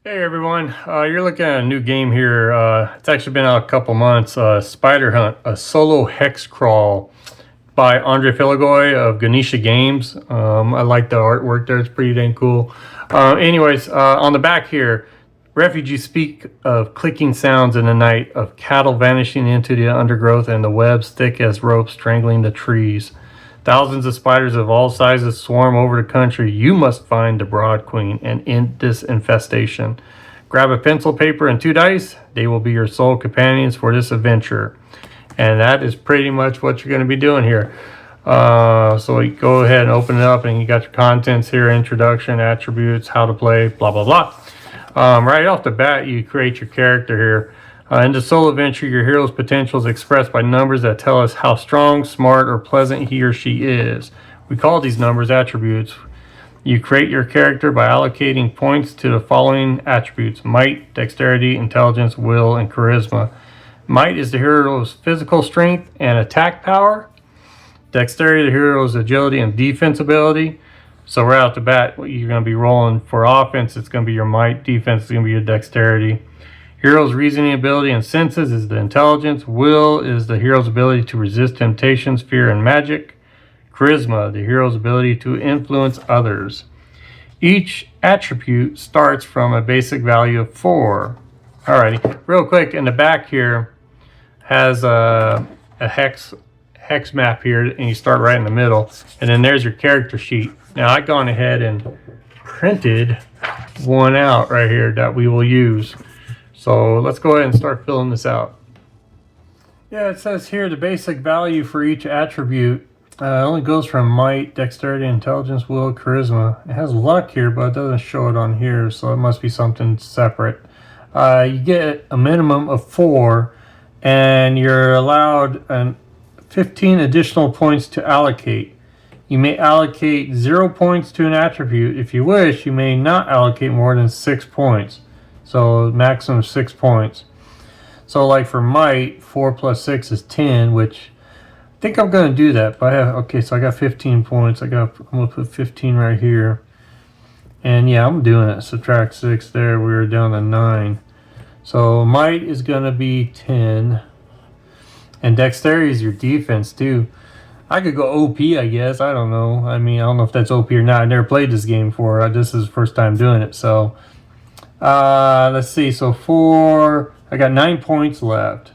Hey everyone, you're looking at a new game here. It's actually been out a couple months. Spider Hunt, a solo hex crawl by Andre Filigoy of Ganesha Games. I like the artwork there; it's pretty dang cool. On the back here, refugees speak of clicking sounds in the night, of cattle vanishing into the undergrowth, and the webs thick as ropes strangling the trees. Thousands of spiders of all sizes swarm over the country. You must find the Broad Queen and end this infestation. Grab a pencil, paper, and 2 dice. They will be your sole companions for this adventure. And that is pretty much what you're going to be doing here. So you go ahead and open it up, and you got your contents here: introduction, attributes, how to play, blah, blah, blah. Right off the bat, you create your character here. In the solo adventure, your hero's potential is expressed by numbers that tell us how strong, smart, or pleasant he or she is. We call these numbers attributes. You create your character by allocating points to the following attributes: might, dexterity, intelligence, will, and charisma. Might is the hero's physical strength and attack power. Dexterity, the hero's agility and defense ability. So right off the bat, you're going to be rolling for offense. It's going to be your might. Defense is going to be your dexterity. Hero's reasoning ability and senses is the intelligence. Will is the hero's ability to resist temptations, fear, and magic. Charisma, the hero's ability to influence others. Each attribute starts from a basic value of 4. Alrighty, real quick, in the back here has a hex map here, and you start right in the middle. And then there's your character sheet. Now I've gone ahead and printed one out right here that we will use. So let's go ahead and start filling this out. Yeah, it says here the basic value for each attribute only goes from might, dexterity, intelligence, will, charisma. It has luck here, but it doesn't show it on here, so it must be something separate. You get a minimum of 4, and you're allowed 15 additional points to allocate. You may allocate 0 points to an attribute. If you wish, you may not allocate more than 6 points. So maximum 6 points. So like for might, 4 plus 6 is 10, which I think I'm going to do that. But so I got 15 points. I'm going to put 15 right here. And yeah, I'm doing it. Subtract 6 there. We're down to 9. So might is going to be 10. And dexterity is your defense too. I could go OP, I guess. I don't know. I mean, I don't know if that's OP or not. I never played this game before. This is the first time doing it. So let's see. So 4. I got 9 points left.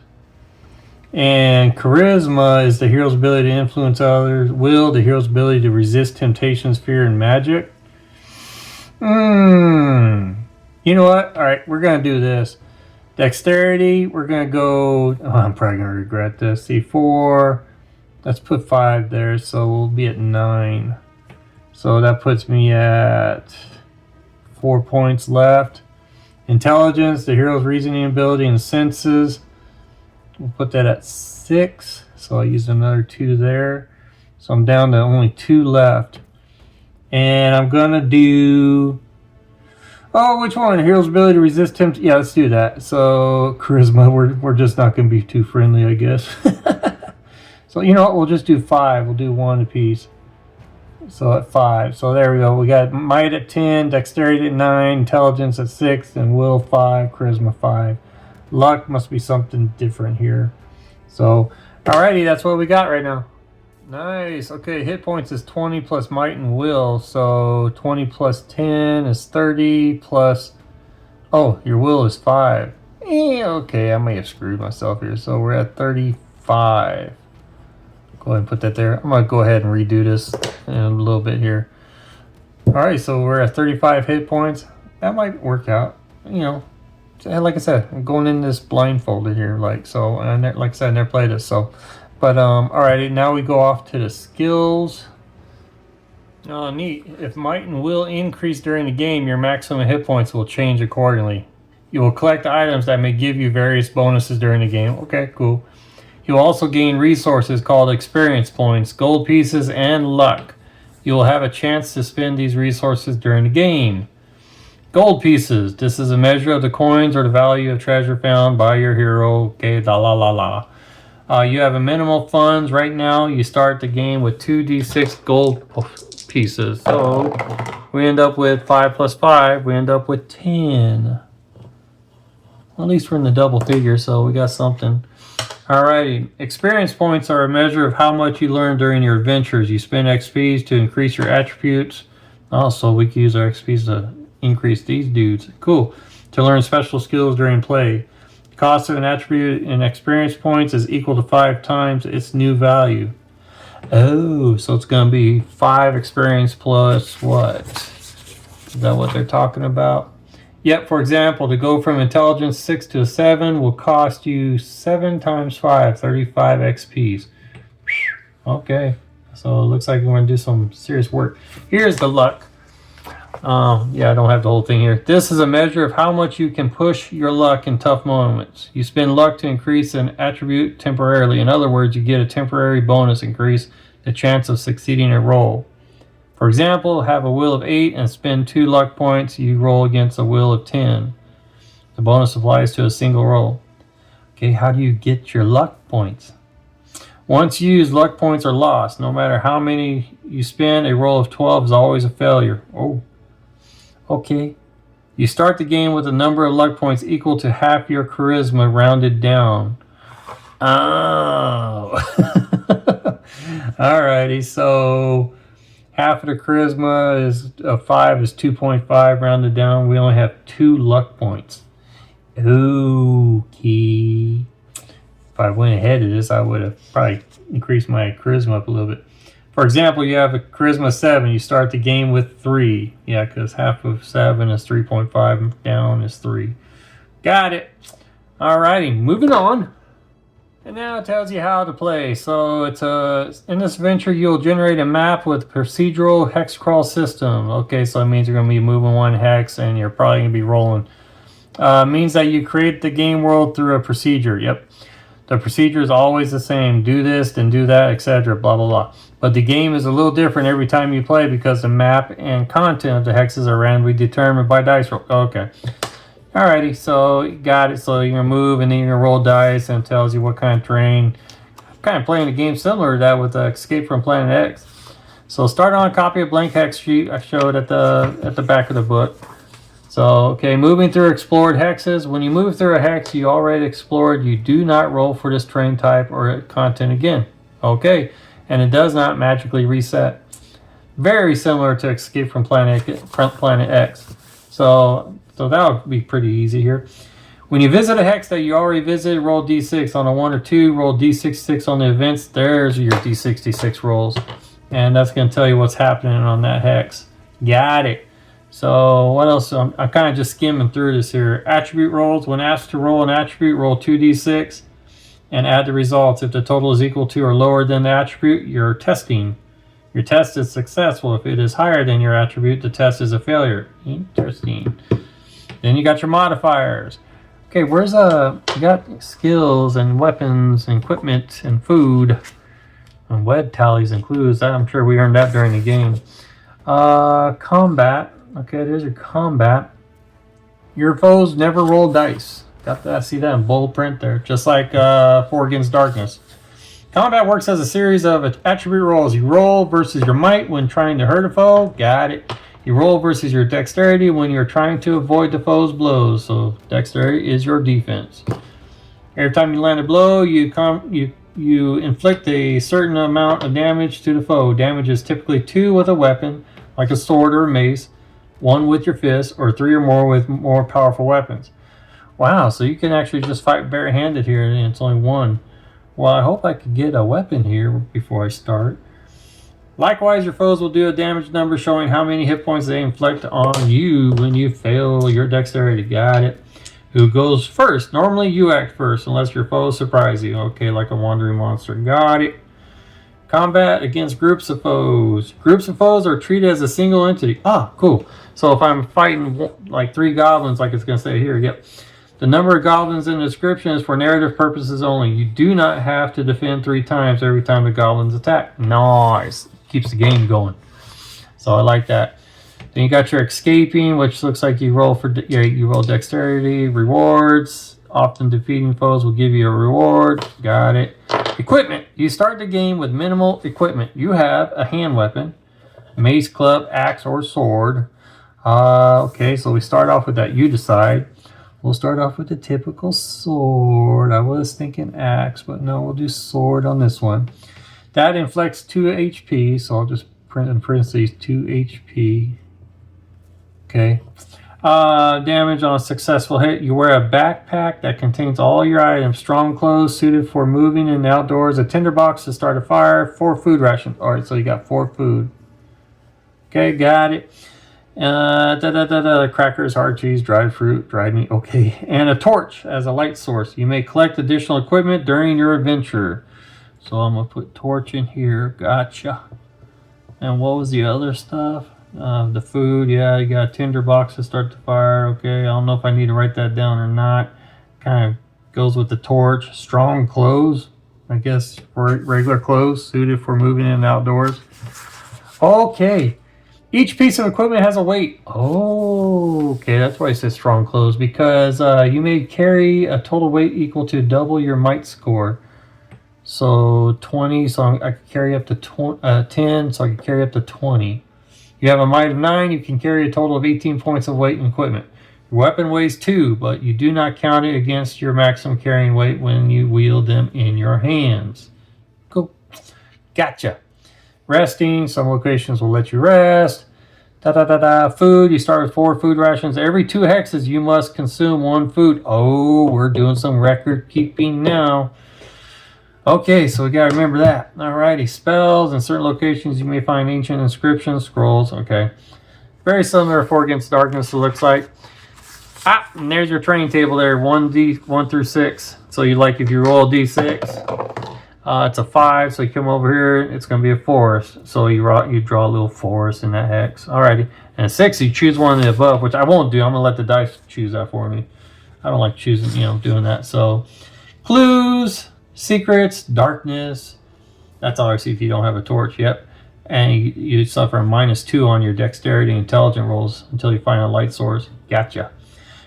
And charisma is the hero's ability to influence others. Will, the hero's ability to resist temptations, fear, and magic. You know what? All right, we're going to do this. Dexterity, we're going to go... I'm probably going to regret this. See, 4. Let's put 5 there, so we'll be at 9. So that puts me at 4 points left. Intelligence, the hero's reasoning ability and senses. We'll put that at 6. So I used another 2 there. So I'm down to only 2 left. And I'm going to do... Oh, which one? Hero's ability to resist temptation. Yeah, let's do that. So charisma, we're just not going to be too friendly, I guess. So you know what? We'll just do 5. We'll do 1 apiece. So at 5. So there we go. We got might at 10, dexterity at 9, intelligence at 6, and will 5, charisma 5. Luck must be something different here. So, alrighty, that's what we got right now. Nice. Okay, hit points is 20 plus might and will. So 20 plus 10 is 30 plus... Oh, your will is 5. Okay, I may have screwed myself here. So we're at 35. Go ahead and put that there. I'm going to go ahead and redo this in a little bit here. Alright, so we're at 35 hit points. That might work out. You know, like I said, I'm going in this blindfolded here. Like I said, I never played this. So, but alrighty, now we go off to the skills. Oh, neat. If might and will increase during the game, your maximum hit points will change accordingly. You will collect items that may give you various bonuses during the game. Okay, cool. You will also gain resources called experience points, gold pieces, and luck. You will have a chance to spend these resources during the game. Gold pieces. This is a measure of the coins or the value of treasure found by your hero. Okay, la la la la. You have a minimal funds right now. You start the game with 2d6 gold pieces. So we end up with 5 plus 5. We end up with 10. At least we're in the double figure, so we got something. Alrighty. Experience points are a measure of how much you learn during your adventures. You spend XPs to increase your attributes. Also, we can use our XPs to increase these dudes. Cool. To learn special skills during play. The cost of an attribute in experience points is equal to 5 times its new value. Oh, so it's going to be 5 experience plus what? Is that what they're talking about? Yep, for example, to go from intelligence 6 to a 7 will cost you 7 times 5, 35 XPs. Okay, so it looks like we're going to do some serious work. Here's the luck. Yeah, I don't have the whole thing here. This is a measure of how much you can push your luck in tough moments. You spend luck to increase an attribute temporarily. In other words, you get a temporary bonus increase the chance of succeeding a roll. For example, have a will of 8 and spend 2 luck points. You roll against a will of 10. The bonus applies to a single roll. Okay, how do you get your luck points? Once used, luck points are lost. No matter how many you spend, a roll of 12 is always a failure. Oh, okay. You start the game with a number of luck points equal to half your charisma rounded down. Oh. Alrighty, so half of the charisma is 5 is 2.5 rounded down. We only have 2 luck points. Okay. If I went ahead of this, I would have probably increased my charisma up a little bit. For example, you have a charisma 7. You start the game with 3. Yeah, because half of 7 is 3.5. Down is 3. Got it. Alrighty, moving on. And now it tells you how to play. So it's in this adventure, you'll generate a map with procedural hexcrawl system. Okay, so it means you're going to be moving 1 hex and you're probably going to be rolling. Means that you create the game world through a procedure. Yep. The procedure is always the same. Do this, then do that, etc. Blah, blah, blah. But the game is a little different every time you play because the map and content of the hexes are randomly determined by dice roll. Okay. Alrighty, so you got it. So you're going to move and then you're going to roll dice and it tells you what kind of terrain. I'm kind of playing a game similar to that with Escape from Planet X. So start on a copy of blank hex sheet I showed at the back of the book. So, okay, moving through explored hexes. When you move through a hex you already explored, you do not roll for this terrain type or content again. Okay, and it does not magically reset. Very similar to Escape from Planet X. So that'll be pretty easy here. When you visit a hex that you already visited, roll d6 on a 1 or 2, roll d66 on the events. There's your d66 rolls. And that's going to tell you what's happening on that hex. Got it. So what else? I'm kind of just skimming through this here. Attribute rolls. When asked to roll an attribute, roll 2d6 and add the results. If the total is equal to or lower than the attribute, you're testing. Your test is successful. If it is higher than your attribute, the test is a failure. Interesting. Then you got your modifiers. Okay, where's you got skills and weapons and equipment and food and web tallies and clues. I'm sure we earned that during the game. Combat. Okay, there's your combat. Your foes never roll dice. Got that? See that in bold print there, just like 4 Against Darkness. Combat works as a series of attribute rolls. You roll versus your might when trying to hurt a foe. Got it. You roll versus your dexterity when you're trying to avoid the foe's blows. So dexterity is your defense. Every time you land a blow, you inflict a certain amount of damage to the foe. Damage is typically 2 with a weapon, like a sword or a mace, 1 with your fist, or 3 or more with more powerful weapons. Wow, so you can actually just fight barehanded here, and it's only 1. Well, I hope I could get a weapon here before I start. Likewise, your foes will do a damage number showing how many hit points they inflict on you when you fail your dexterity. Got it. Who goes first? Normally you act first unless your foes surprise you. Okay, like a wandering monster. Got it. Combat against groups of foes. Groups of foes are treated as a single entity. Ah, cool. So if I'm fighting like 3 goblins, like it's going to say here, yep. The number of goblins in the description is for narrative purposes only. You do not have to defend 3 times every time the goblins attack. Nice. Keeps the game going. So I like that. Then you got your escaping, which looks like you roll for you roll dexterity, rewards. Often defeating foes will give you a reward. Got it. Equipment. You start the game with minimal equipment. You have a hand weapon, Mace, club, axe, or sword. Okay, so we start off with that. You decide. We'll start off with the typical sword. I was thinking axe, but no, we'll do sword on this one. That inflicts 2 HP, so I'll just print in parentheses 2 HP. Okay. Damage on a successful hit. You wear a backpack that contains all your items. Strong clothes suited for moving in the outdoors. A tinderbox to start a fire. 4 food rations. Alright, so you got 4 food. Okay, got it. Crackers, hard cheese, dried fruit, dried meat. Okay, and a torch as a light source. You may collect additional equipment during your adventure. So I'm gonna put torch in here. Gotcha. And what was the other stuff? The food. Yeah, you got a tinderbox to start the fire. Okay, I don't know if I need to write that down or not. Kind of goes with the torch. Strong clothes. I guess regular clothes suited for moving in the outdoors. Okay. Each piece of equipment has a weight. Oh, okay, that's why it says strong clothes, because you may carry a total weight equal to double your might score. So 20, so I could carry up to 10, so I could carry up to 20. You have a might of 9, you can carry a total of 18 points of weight and equipment. Your weapon weighs 2, but you do not count it against your maximum carrying weight when you wield them in your hands. Cool. Gotcha. Resting, some locations will let you rest. Food, you start with 4 food rations. Every 2 hexes, you must consume 1 food. Oh, we're doing some record keeping now. Okay, so we gotta remember that. Alrighty, spells. In certain locations, you may find ancient inscriptions, scrolls. Okay. Very similar to 4 Against Darkness, it looks like. And there's your training table there, 1 through 6. So you like if you roll a D6. It's a 5, so you come over here, it's going to be a forest. So you draw a little forest in that hex. Alrighty. And 6, you choose one of the above, which I won't do. I'm going to let the dice choose that for me. I don't like choosing, doing that. So, clues, secrets, darkness. That's obviously if you don't have a torch. Yep. And you suffer a -2 on your dexterity and intelligence rolls until you find a light source. Gotcha.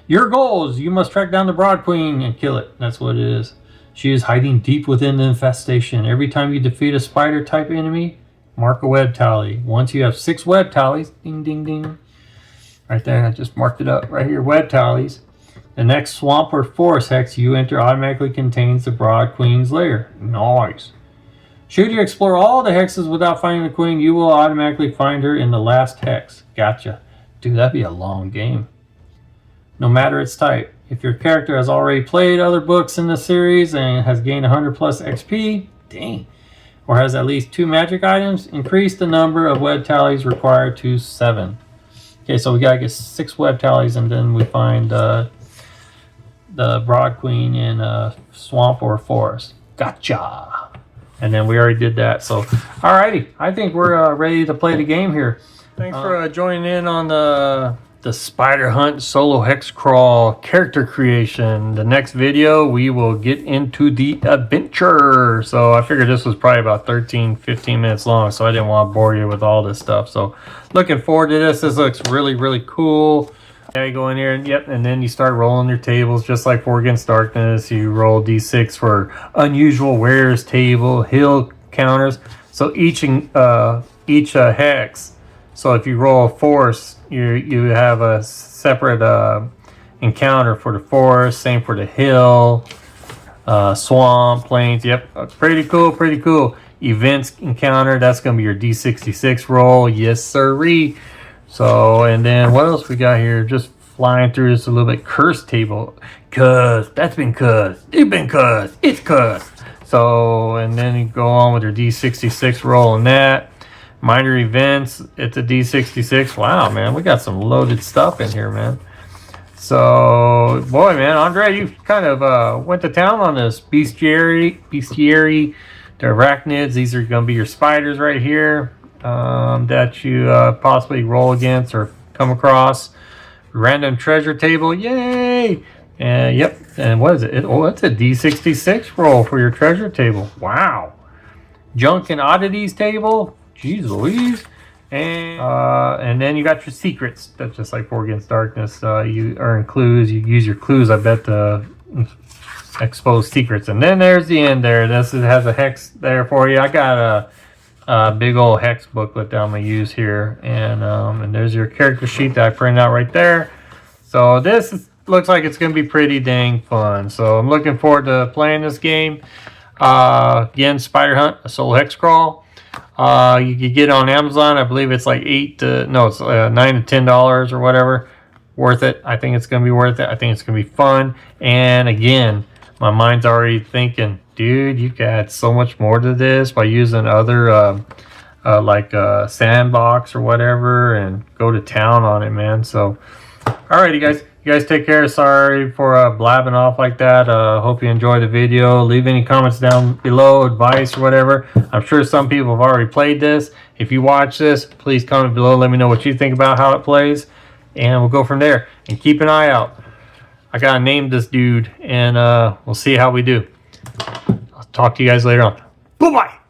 Your goals. You must track down the Broad Queen and kill it. That's what it is. She is hiding deep within the infestation. Every time you defeat a spider-type enemy, mark a web tally. Once you have 6 web tallies, ding, ding, ding. Right there, I just marked it up. Right here, web tallies. The next swamp or forest hex you enter automatically contains the Broad Queen's lair. Nice. Should you explore all the hexes without finding the queen, you will automatically find her in the last hex. Gotcha. Dude, that'd be a long game. No matter its type. If your character has already played other books in the series and has gained 100 plus XP, dang, or has at least 2 magic items, increase the number of web tallies required to 7. Okay, so we gotta get 6 web tallies, and then we find the Broad Queen in a swamp or forest. Gotcha. And then we already did that. So, alrighty, I think we're ready to play the game here. Thanks for joining in on the Spider Hunt Solo Hexcrawl character creation. The next video we will get into the adventure. So I figured this was probably about 13-15 minutes long, so I didn't want to bore you with all this stuff. So looking forward to this. This looks really cool. Yeah, you go in here and yep, and then you start rolling your tables just like 4 Against Darkness. You roll D6 for unusual wares table, hill counters. So each hex. So if you roll a forest, you have a separate encounter for the forest, same for the hill, swamp, plains. Yep, pretty cool. Events encounter, that's going to be your D66 roll. Yes, sirree. So, and then what else we got here? Just flying through this a little bit. Curse table. Cuz, that's been cuz. It's been cuz. It's cuz. So, and then you go on with your D66 roll and that. Minor events, it's a D66. Wow, man, we got some loaded stuff in here, man. So, boy, man, Andre, you kind of went to town on this. Bestiary, the arachnids. These are going to be your spiders right here that you possibly roll against or come across. Random treasure table, yay! And yep, and what is it? It's a D66 roll for your treasure table. Wow. Junk and oddities table. Jeez Louise. And then you got your secrets. That's just like 4 Against Darkness. You earn clues. You use your clues, I bet, to expose secrets. And then there's the end there. This has a hex there for you. I got big old hex booklet that I'm gonna use here, and there's your character sheet that I printed out right there. So looks like it's gonna be pretty dang fun. So I'm looking forward to playing this game. Again, Spider Hunt, a Solo Hexcrawl. You can get it on Amazon. I believe it's like $9 to $10 or whatever. Worth it. I think it's gonna be worth it. I think it's gonna be fun. And again, my mind's already thinking, dude, you can add so much more to this by using other like sandbox or whatever, and go to town on it, man. So alrighty, guys. You guys take care. Sorry for blabbing off like that. Hope you enjoyed the video. Leave any comments down below, advice or whatever. I'm sure some people have already played this. If you watch this, please comment below. Let me know what you think about how it plays, and we'll go from there. And keep an eye out. I gotta name this dude, and we'll see how we do. I'll talk to you guys later on. Bye-bye.